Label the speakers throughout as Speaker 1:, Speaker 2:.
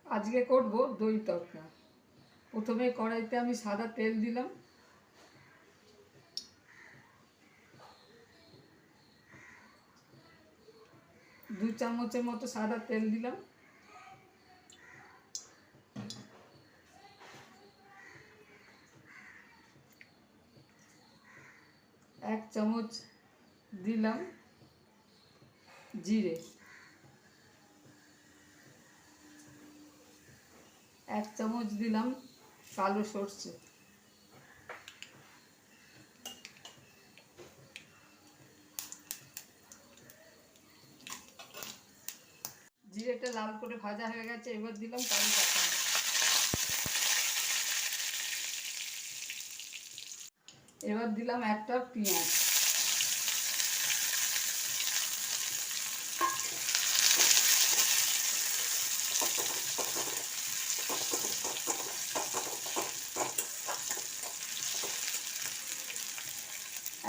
Speaker 1: আজকে করব দই তড়কা। প্রথমে কড়াইতে আমি সাদা তেল দিলাম, দু চামচের মতো সাদা তেল দিলাম। এক চামচ দিলাম জিরে, এক চামচ দিলাম কালো সর্ষে, জিরেটা লাল করে ভাজা হয়ে গেছে, এবার দিলাম কারি পাতা, এবার দিলাম একটা পেঁয়াজ,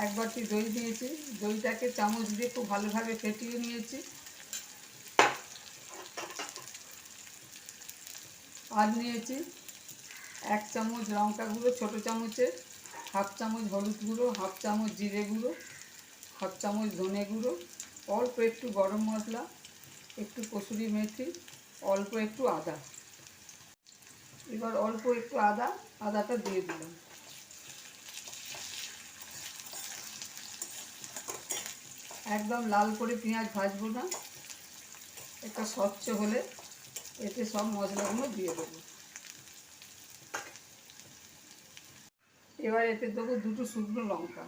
Speaker 1: এক বাটি দই দিয়েছি, দইটাকে চামচ দিয়ে খুব ভালোভাবে ফেটিয়ে নিয়েছি। আর নিয়েছি এক চামচ লঙ্কা গুঁড়ো ছোটো চামচের, হাফ চামচ হলুদ গুঁড়ো, হাফ চামচ জিরে গুঁড়ো, হাফ চামচ ধনে গুঁড়ো, অল্প একটু গরম মশলা, একটু কসুরি মেথি, অল্প একটু আদা। এবার অল্প একটু আদাটা দিয়ে দিলাম। একদম লাল করে পেঁয়াজ ভাজবো না, একটা স্বচ্ছ হলে এতে সব মশলাগুলো দিয়ে দেবো। এবার এতে দেবো দুটো শুকনো লঙ্কা,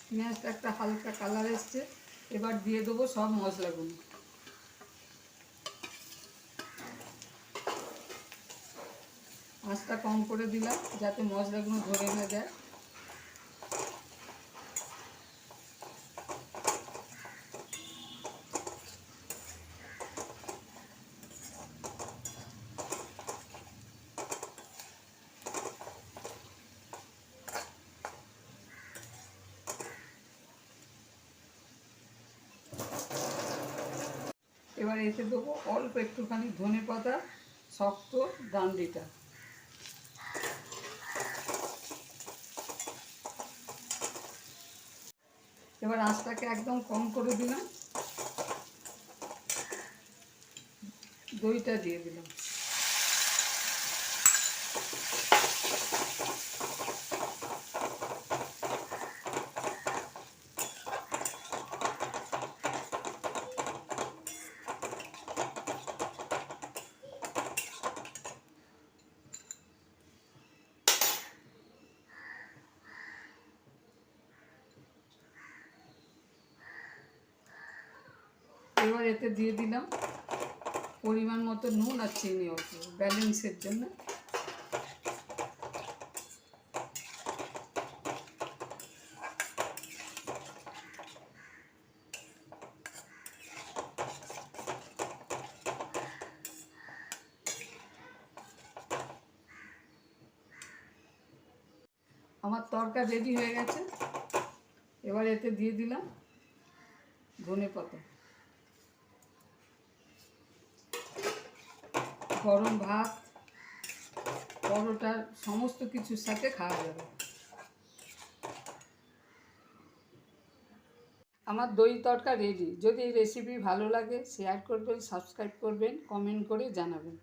Speaker 1: পেঁয়াজটা একটা হালকা কালার এসছে, এবার দিয়ে দেবো সব মশলাগুলো। আঁচটা কম করে দিলাম যাতে মশলাগুলো ধরে না যায়। এবার এতে দেবো অল্প একটুখানি ধনে পাতা, শক্ত ডান্ডিটা। এবার আঁচটাকে একদম কম করে দিলাম, দইটা দিয়ে দিলাম। এবার এতে দিয়ে দিলাম পরিমাণ মতো নুন আর চিনি, অল্প ব্যালেন্সের জন্য। আমার তরকা রেডি হয়ে গেছে, এবার এতে দিয়ে দিলাম ধনে পাতা। গরম ভাত, পরোটা, সমস্ত কিছুর সাথে খাওয়া যাবে। আমার দই তড়কা রেডি। যদি এই রেসিপি ভালো লাগে শেয়ার করবেন, সাবস্ক্রাইব করবেন, কমেন্ট করে জানাবেন।